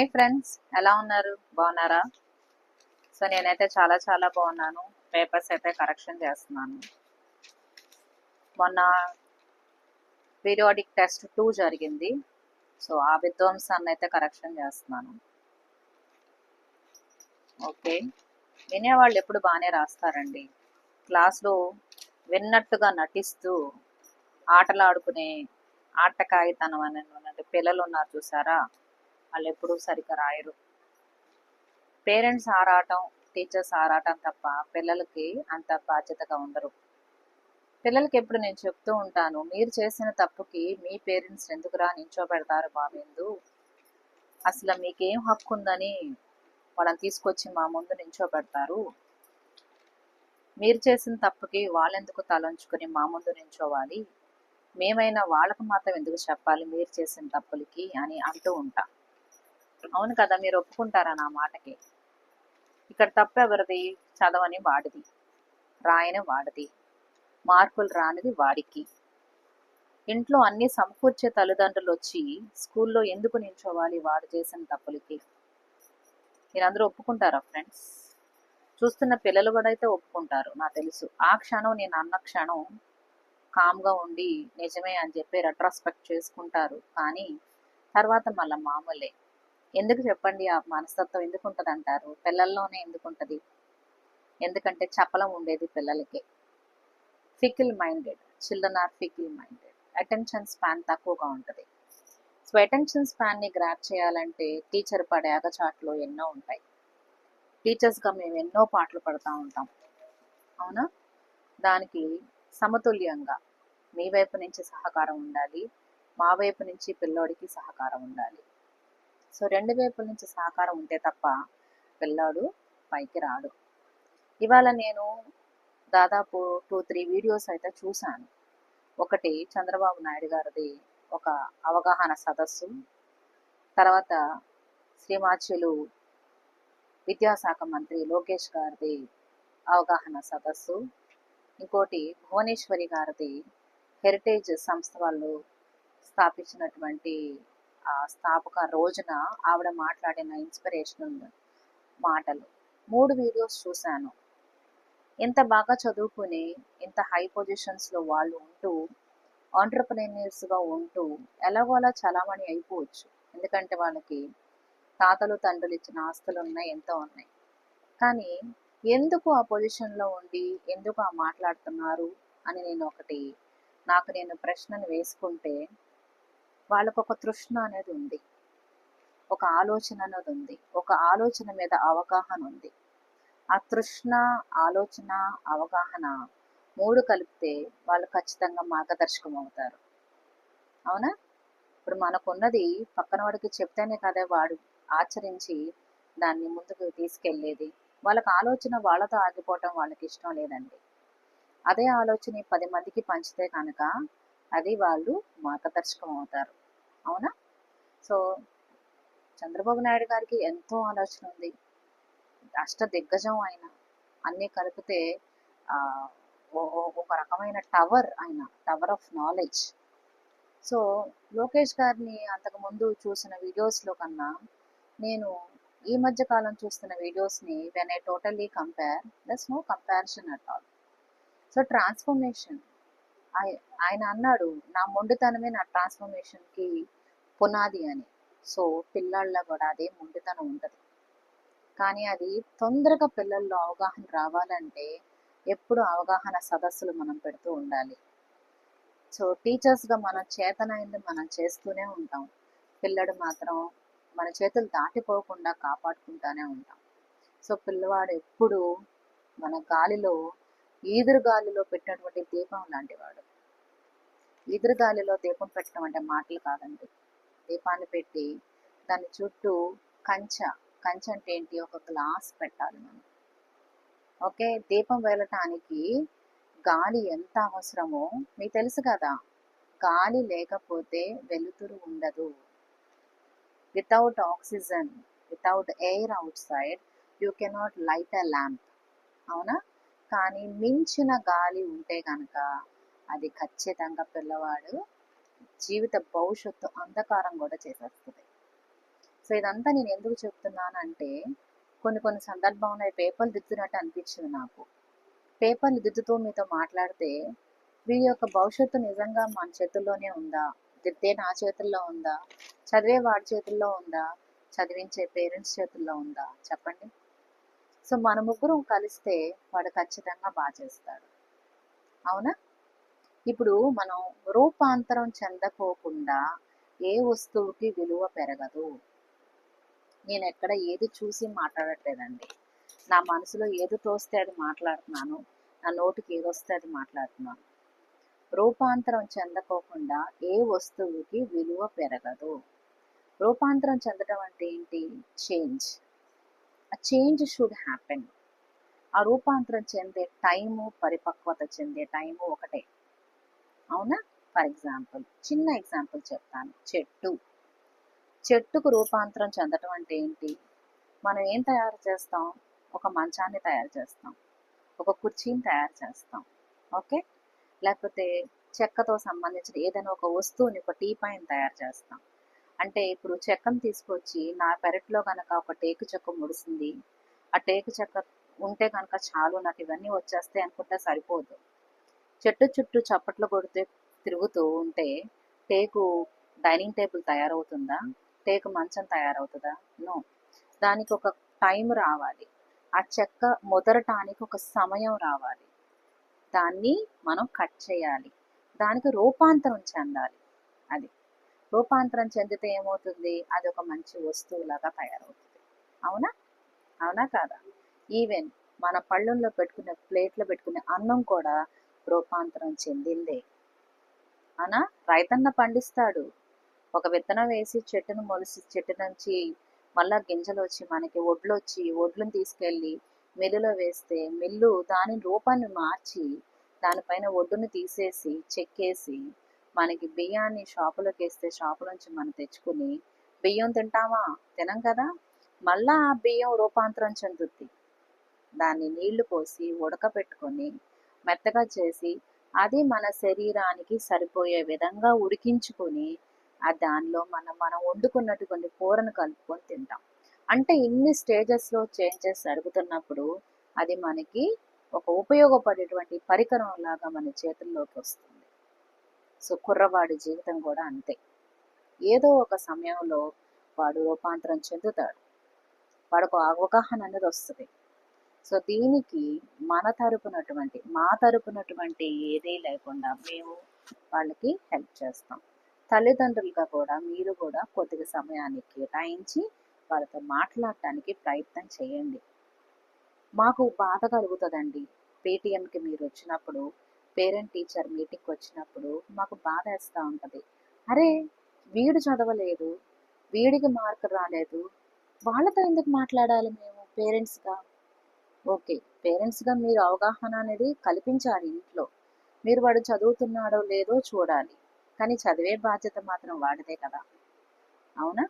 Hi friends, ఎలా ఉన్నారు? బాగున్నారా? సో నేనైతే చాలా చాలా బాగున్నాను. పేపర్స్ అయితే కరెక్షన్ చేస్తున్నాను. మొన్న పీరియాడిక్ టెస్ట్ 2 జరిగింది. సో ఆ విధ్వంసాన్ని అయితే కరెక్షన్ చేస్తున్నాను. ఓకే, వినేవాళ్ళు ఎప్పుడు బాగానే రాస్తారండి. క్లాస్లో విన్నట్టుగా నటిస్తూ ఆటలాడుకునే ఆటకాయితనం అనే పిల్లలు ఉన్నారు చూసారా, వాళ్ళు ఎప్పుడూ సరిగ్గా రాయరు. పేరెంట్స్ ఆరాటం, టీచర్స్ ఆరాటం తప్ప పిల్లలకి అంత బాధ్యతగా ఉండరు. పిల్లలకి ఎప్పుడు నేను చెప్తూ ఉంటాను, మీరు చేసిన తప్పుకి మీ పేరెంట్స్ ఎందుకురా నించోబెడతారు బాబేందు, అసలు మీకేం హక్కు ఉందని వాళ్ళని తీసుకొచ్చి మా ముందు నించోబెడతారు, మీరు చేసిన తప్పుకి వాళ్ళెందుకు తలంచుకొని మా ముందు నించోవాలి, మేమైనా వాళ్ళకు మాత్రం ఎందుకు చెప్పాలి మీరు చేసిన తప్పులకి అని అంటూ ఉంటా. అవును కదా, మీరు ఒప్పుకుంటారా నా మాటకి? ఇక్కడ తప్పు ఎవరిది? చదవని వాడిది, రాయని వాడిది, మార్కులు రానిది వాడికి. ఇంట్లో అన్ని సమకూర్చే తల్లిదండ్రులు వచ్చి స్కూల్లో ఎందుకు నిల్చోవాలి వాడు చేసిన తప్పులకి? మీరందరూ ఒప్పుకుంటారా ఫ్రెండ్స్? చూస్తున్న పిల్లలు కూడా అయితే ఒప్పుకుంటారు నాకు తెలుసు. ఆ క్షణం నేను అన్న క్షణం కామ్గా ఉండి నిజమే అని చెప్పి రెట్రాస్పెక్ట్ చేసుకుంటారు, కానీ తర్వాత మళ్ళీ మామూలే. ఎందుకు చెప్పండి? ఆ మనస్తత్వం ఎందుకు ఉంటుంది అంటారు? పిల్లల్లోనే ఎందుకు ఉంటుంది? ఎందుకంటే చపలం ఉండేది పిల్లలకి. Fickle minded children are fickle minded. Attention span తక్కువగా ఉంటుంది. సో అటెన్షన్ స్పాన్ని గ్రాప్ చేయాలంటే టీచర్ పడే అగచాట్లు ఎన్నో ఉంటాయి. టీచర్స్గా మేము ఎన్నో పాటలు పడుతూ ఉంటాం, అవునా? దానికి సమతుల్యంగా మీ వైపు నుంచి సహకారం ఉండాలి, మా వైపు నుంచి పిల్లోడికి సహకారం ఉండాలి. సో రెండు వైపుల నుంచి సహకారం ఉంటే తప్ప పిల్లాడు పైకి రాడు. ఇవాళ నేను దాదాపు 2-3 వీడియోస్ అయితే చూశాను. ఒకటి చంద్రబాబు నాయుడు గారిది ఒక అవగాహన సదస్సు, తర్వాత శ్రీమాచ్యులు విద్యాశాఖ మంత్రి లోకేష్ గారిది అవగాహన సదస్సు, ఇంకోటి భువనేశ్వరి గారిది హెరిటేజ్ సంస్థ వాళ్ళు స్థాపించినటువంటి ఆ స్థాపక రోజున ఆవిడ మాట్లాడిన ఇన్స్పిరేషనల్ మాటలు. 3 వీడియోస్ చూశాను. ఇంత బాగా చదువుకుని ఇంత హై పొజిషన్స్లో వాళ్ళు ఉంటూ ఆంటర్ప్రెన్యూర్స్గా ఉంటూ ఎలాగోలా చలామణి అయిపోవచ్చు. ఎందుకంటే వాళ్ళకి తాతలు తండ్రులు ఇచ్చిన ఆస్తులు ఉన్నాయి, ఎంతో ఉన్నాయి. కానీ ఎందుకు ఆ పొజిషన్లో ఉండి ఎందుకు ఆ మాట్లాడుతున్నారు అని నాకు నేను ప్రశ్నను వేసుకుంటే, వాళ్ళకు ఒక తృష్ణ అనేది ఉంది, ఒక ఆలోచన అనేది ఉంది, ఒక ఆలోచన మీద అవగాహన ఉంది. ఆ తృష్ణ, ఆలోచన, అవగాహన 3 కలిపితే వాళ్ళు ఖచ్చితంగా మార్గదర్శకం అవుతారు, అవునా? ఇప్పుడు మనకున్నది పక్కన వాడికి చెప్తేనే కదా వాడు ఆచరించి దాన్ని ముందుకు తీసుకెళ్ళేది. వాళ్ళకి ఆలోచన వాళ్ళతో ఆగిపోవటం వాళ్ళకి ఇష్టం లేదండి. అదే ఆలోచన 10 మందికి పంచితే కనుక అది వాళ్ళు మార్గదర్శకం అవుతారు, అవునా? సో చంద్రబాబు నాయుడు గారికి ఎంతో ఆలోచన ఉంది. అష్ట దిగ్గజం ఆయన. అన్నీ కలిపితే ఒక రకమైన tower of knowledge. So Lokesh గారిని అంతకుముందు చూసిన వీడియోస్లో కన్నా నేను ఈ మధ్య కాలం చూస్తున్న వీడియోస్ని when I totally compare, that's no comparison at all. So transformation, ఆయన అన్నాడు నా మొండితనమే నా ట్రాన్స్ఫర్మేషన్కి పునాది అని. సో పిల్లల్లో కూడా అదే మొండితనం ఉంటుంది. కానీ అది తొందరగా పిల్లల్లో అవగాహన రావాలంటే ఎప్పుడు అవగాహన సదస్సులు మనం పెడుతూ ఉండాలి. సో టీచర్స్గా మనం చేతనైంది మనం చేస్తూనే ఉంటాం, పిల్లడు మాత్రం మన చేతులు దాటిపోకుండా కాపాడుకుంటూనే ఉంటాం. సో పిల్లవాడు ఎప్పుడు మన గాలిలో, ఈదురు గాలిలో పెట్టినటువంటి దీపం లాంటి వాడు. ఈదురు గాలిలో దీపం పెట్టడం అంటే మాటలు కాదండి. దీపాన్ని పెట్టి దాని చుట్టూ కంచె అంటే ఏంటి? ఒక గ్లాస్ పెట్టాలి మనం. ఓకే, దీపం వెళ్ళటానికి గాలి ఎంత అవసరమో మీకు తెలుసు కదా. గాలి లేకపోతే వెలుతురు ఉండదు. Without oxygen, without air out side you cannot light a lamp, అవునా? కానీ మించిన గాలి ఉంటే కనుక అది ఖచ్చితంగా పిల్లవాడు జీవిత భవిష్యత్తు అంధకారం కూడా చేసేస్తుంది. సో ఇదంతా నేను ఎందుకు చెప్తున్నానంటే, కొన్ని కొన్ని సందర్భంలో ఈ పేపర్లు దిద్దుతున్నట్టు అనిపించింది నాకు. పేపర్లు దిద్దుతూ మీతో మాట్లాడితే వీరి యొక్క భవిష్యత్తు నిజంగా మన చేతుల్లోనే ఉందా, దిద్దే నా చేతుల్లో ఉందా, చదివే వాడి చేతుల్లో ఉందా, చదివించే పేరెంట్స్ చేతుల్లో ఉందా చెప్పండి. సో మన ముగ్గురు కలిస్తే వాడు ఖచ్చితంగా బాగా చేస్తాడు. అవునా? ఇప్పుడు మనం రూపాంతరం చెందకోకుండా ఏ వస్తువుకి విలువ పెరగదు. నేను ఎక్కడ ఏది చూసి మాట్లాడట్లేదండి. నా మనసులో ఏది తోస్తే అది మాట్లాడుతున్నాను, నా నోటికి ఏది వస్తే అది మాట్లాడుతున్నాను. రూపాంతరం చెందకోకుండా ఏ వస్తువుకి విలువ పెరగదు. రూపాంతరం చెందడం అంటే ఏంటి? చేంజ్. ఆ చేంజ్ షుడ్ హ్యాపెన్. ఆ రూపాంతరం చెందే టైము, పరిపక్వత చెందే టైము ఒకటే. అవునా? ఫర్ ఎగ్జాంపుల్, చిన్న ఎగ్జాంపుల్ చెప్తాను. చెట్టుకు రూపాంతరం చెందటం అంటే ఏంటి? మనం ఏం తయారు చేస్తాం? ఒక మంచాన్ని తయారు చేస్తాం, ఒక కుర్చీని తయారు చేస్తాం, ఓకే? లేకపోతే చెక్కతో సంబంధించిన ఏదైనా ఒక వస్తువుని, ఒక టీపాయిని తయారు చేస్తాం. అంటే ఇప్పుడు చెక్కను తీసుకొచ్చి నా పెరట్లో కనుక ఒక టేకు చెక్క ముడిసింది, ఆ టేకు చెక్క ఉంటే కనుక చాలు నాకు ఇవన్నీ వచ్చేస్తాయి అనుకుంటే సరిపోదు. చెట్టు చుట్టూ చప్పట్లు కొడుతూ తిరుగుతూ ఉంటే టేకు డైనింగ్ టేబుల్ తయారవుతుందా? టేకు మంచం తయారవుతుందా? నో. దానికి ఒక టైం రావాలి, ఆ చెక్క ముదరటానికి ఒక సమయం రావాలి, దాన్ని మనం కట్ చేయాలి, దానికి రూపాంతరం చెందాలి. అది రూపాంతరం చెందితే ఏమవుతుంది? అది ఒక మంచి వస్తువులాగా తయారవుతుంది. అవునా? అవునా కాదా? ఈవెన్ మన పళ్ళుల్లో పెట్టుకునే, ప్లేట్లో పెట్టుకునే అన్నం కూడా రూపాంతరం చెందిందే. అవునా? రైతన్న పండిస్తాడు, ఒక విత్తనం వేసి చెట్టును మొలిసి చెట్టు నుంచి మళ్ళా గింజలు వచ్చి మనకి ఒడ్లు వచ్చి ఒడ్లను తీసుకెళ్ళి మిల్లులో వేస్తే మిల్లు దాని రూపాన్ని మార్చి దానిపైన ఒడ్డును తీసేసి చెక్కేసి మనకి బియ్యాన్ని షాపులోకి వేస్తే షాపు నుంచి మనం తెచ్చుకుని బియ్యం తింటామా? తినం కదా. మళ్ళా ఆ బియ్యం రూపాంతరం చెందుద్ది. దాన్ని నీళ్లు పోసి ఉడకపెట్టుకొని మెత్తగా చేసి అది మన శరీరానికి సరిపోయే విధంగా ఉడికించుకొని ఆ దానిలో మనం వండుకున్నటువంటి కూరను కలుపుకొని తింటాం. అంటే ఇన్ని స్టేజెస్లో చేంజెస్ జరుగుతున్నప్పుడు అది మనకి ఒక ఉపయోగపడేటువంటి పరికరం లాగా మన చేతుల్లోకి వస్తుంది. సో కుర్రవాడి జీవితం కూడా అంతే. ఏదో ఒక సమయంలో వాడు రూపాంతరం చెందుతాడు, వాడికి అవగాహన అనేది వస్తుంది. సో దీనికి మా తరపునటువంటి ఏదీ లేకుండా మేము వాళ్ళకి హెల్ప్ చేస్తాం. తల్లిదండ్రులుగా కూడా మీరు కూడా కొద్దిగా సమయాన్ని కేటాయించి వాళ్ళతో మాట్లాడటానికి ప్రయత్నం చేయండి. మాకు బాధ కలుగుతుందండి, పేటిఎంకి మీరు వచ్చినప్పుడు, పేరెంట్ టీచర్ మీటింగ్కి వచ్చినప్పుడు మాకు బాధ వేస్తూ ఉంటుంది. అరే వీడు చదవలేదు, వీడికి మార్కు రాలేదు, వాళ్ళతో ఎందుకు మాట్లాడాలి మేము పేరెంట్స్గా? ఓకే, పేరెంట్స్గా మీరు అవగాహన అనేది కల్పించాలి ఇంట్లో. మీరు వాడు చదువుతున్నాడో లేదో చూడాలి, కానీ చదివే బాధ్యత మాత్రం వాడిదే కదా. అవునా?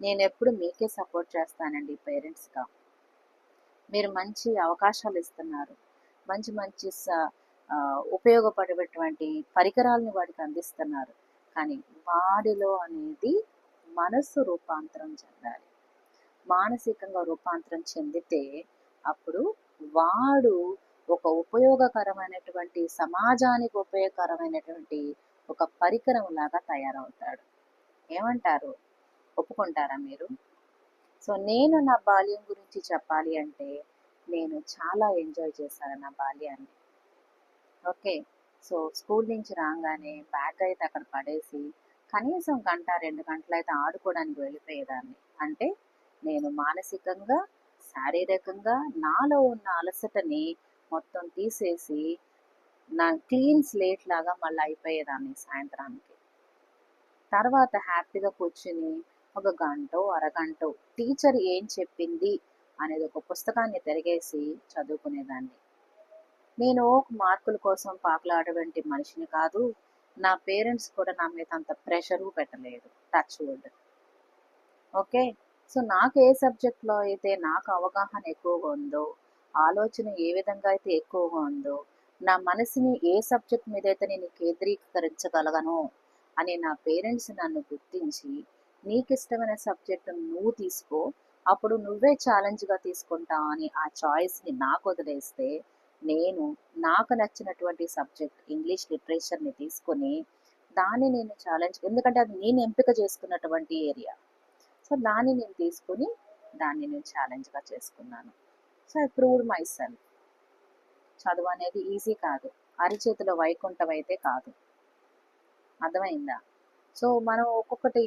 నేను ఎప్పుడు మీకే సపోర్ట్ చేస్తానండి పేరెంట్స్గా. మీరు మంచి అవకాశాలు ఇస్తున్నారు, మంచి మంచి ఉపయోగపడేటువంటి పరికరాలను వాడికి అందిస్తున్నారు, కానీ వాడిలో అనేది మనస్సు రూపాంతరం చెందాలి. మానసికంగా రూపాంతరం చెందితే అప్పుడు వాడు ఒక ఉపయోగకరమైనటువంటి, సమాజానికి ఉపయోగకరమైనటువంటి ఒక పరికరం లాగా తయారవుతాడు. ఏమంటారు? ఒప్పుకుంటారా మీరు? సో నేను నా బాల్యం గురించి చెప్పాలి అంటే నేను చాలా ఎంజాయ్ చేశాను నా బాల్యాన్ని. ఓకే. సో స్కూల్ నుంచి రాగానే బ్యాగ్ అయితే అక్కడ పడేసి కనీసం గంట 2 గంటలు అయితే ఆడుకోవడానికి వెళ్ళిపోయేదాన్ని. అంటే నేను మానసికంగా, శారీరకంగా నాలో ఉన్న అలసటని మొత్తం తీసేసి నా క్లీన్ స్లేట్ లాగా మళ్ళీ అయిపోయేదాన్ని సాయంత్రానికి. తర్వాత హ్యాపీగా కూర్చుని ఒక గంటో అరగంటో టీచర్ ఏం చెప్పింది అనేది ఒక పుస్తకాన్ని తిరిగేసి చదువుకునేదాన్ని. నేను మార్కుల కోసం పాకులాడేటువంటి మనిషిని కాదు. నా పేరెంట్స్ కూడా నా మీద అంత ప్రెషరు పెట్టలేదు, టచ్ వుడ్. ఓకే. సో నాకు ఏ సబ్జెక్ట్లో అయితే నాకు అవగాహన ఎక్కువగా ఉందో, ఆలోచన ఏ విధంగా అయితే ఎక్కువగా ఉందో, నా మనసుని ఏ సబ్జెక్ట్ మీద అయితే నేను కేంద్రీకరించగలగనో అని నా పేరెంట్స్ నన్ను గుర్తించి నీకు ఇష్టమైన సబ్జెక్ట్ నువ్వు తీసుకో, అప్పుడు నువ్వే ఛాలెంజ్గా తీసుకుంటావు అని ఆ చాయిస్ని నాకు వదిలేస్తే, నేను నాకు నచ్చినటువంటి సబ్జెక్ట్ ఇంగ్లీష్ లిటరేచర్ని తీసుకొని దాన్ని నేను ఛాలెంజ్, ఎందుకంటే అది నేను ఎంపిక చేసుకున్నటువంటి ఏరియా. సో దాన్ని నేను తీసుకుని దాన్ని నేను ఛాలెంజ్గా చేసుకున్నాను. So I proved my self. చదువు అనేది ఈజీ కాదు, అరిచేతిలో వైకుంఠం అయితే కాదు. అర్థమైందా? సో మనం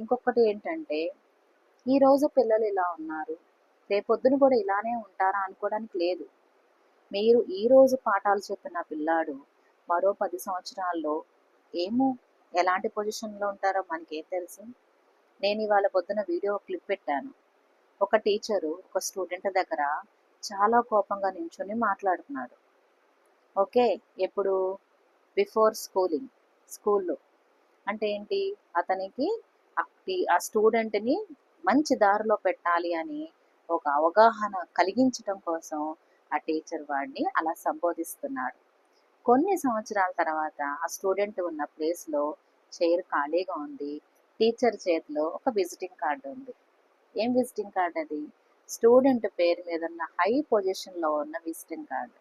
ఇంకొకటి ఏంటంటే, ఈరోజు పిల్లలు ఇలా ఉన్నారు, రేపొద్దున కూడా ఇలానే ఉంటారా అనుకోవడానికి లేదు. మీరు ఈరోజు పాఠాలు చెప్పిన పిల్లాడు మరో 10 సంవత్సరాల్లో ఏమో ఎలాంటి పొజిషన్లో ఉంటారో మనకేం తెలుసు. నేను ఇవాళ పొద్దున వీడియో క్లిప్ పెట్టాను. ఒక టీచరు ఒక స్టూడెంట్ దగ్గర చాలా కోపంగా నించుని మాట్లాడుతున్నాడు. ఓకే, ఎప్పుడు? బిఫోర్ స్కూల్లో. అంటే ఏంటి? అతనికి ఆ స్టూడెంట్ని మంచి దారిలో పెట్టాలి అని ఒక అవగాహన కలిగించడం కోసం ఆ టీచర్ వాడిని అలా సంబోధిస్తున్నాడు. కొన్ని సంవత్సరాల తర్వాత ఆ స్టూడెంట్ ఉన్న ప్లేస్లో చైర్ ఖాళీగా ఉంది. టీచర్ చేతిలో ఒక విజిటింగ్ కార్డు ఉంది. ఏం విజిటింగ్ కార్డ్ అది? స్టూడెంట్ పేరు మీద ఉన్న హై పొజిషన్లో ఉన్న విజిటింగ్ కార్డు.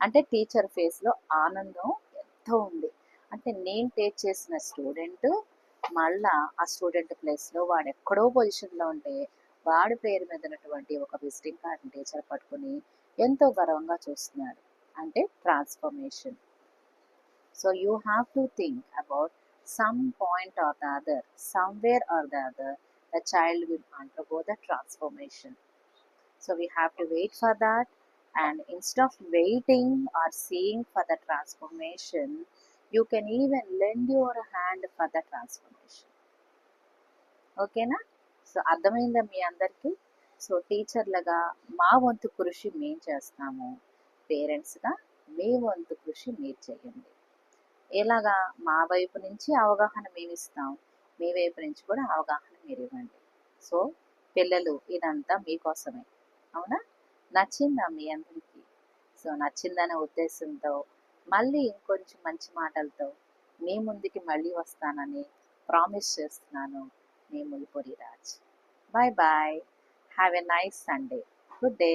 అంటే టీచర్ ఫేస్లో ఆనందం ఎంతో ఉంది. అంటే నేను టేక్ చేసిన స్టూడెంట్ మళ్ళా ఆ స్టూడెంట్ ప్లేస్లో వాడు ఎక్కడో పొజిషన్లో ఉంటే వాడి పేరు మీద ఉన్నటువంటి ఒక విజిటింగ్ కార్డ్ టీచర్ పట్టుకుని ఎంతో గర్వంగా చూస్తున్నాడు. అంటే transformation. So you have to think about some point or the other, somewhere or the other, the child will undergo the transformation. So we have to wait for that, and instead of waiting or seeing for the transformation, you can even lend your hand for the transformation. ఓకేనా? So అర్థమైందా మీ అందరికీ? So టీచర్లుగా మా వంతు కృషి మేము చేస్తాము, పేరెంట్స్గా మీ వంతు కృషి మీరు చేయండి. ఎలాగా? మా వైపు నుంచి అవగాహన మేము ఇస్తాం, మీ వైపు నుంచి కూడా అవగాహన మీరు ఇవ్వండి. సో పిల్లలు, ఇదంతా మీకోసమే. అవునా? నచ్చిందా మీ అందరికీ? సో నచ్చిందనే ఉద్దేశంతో మళ్ళీ ఇంకొంచెం మంచి మాటలతో మీ ముందుకి మళ్ళీ వస్తానని ప్రామిస్ చేస్తున్నాను. మీ Mulpuri Raj. Bye bye. Have a nice Sunday. Good day.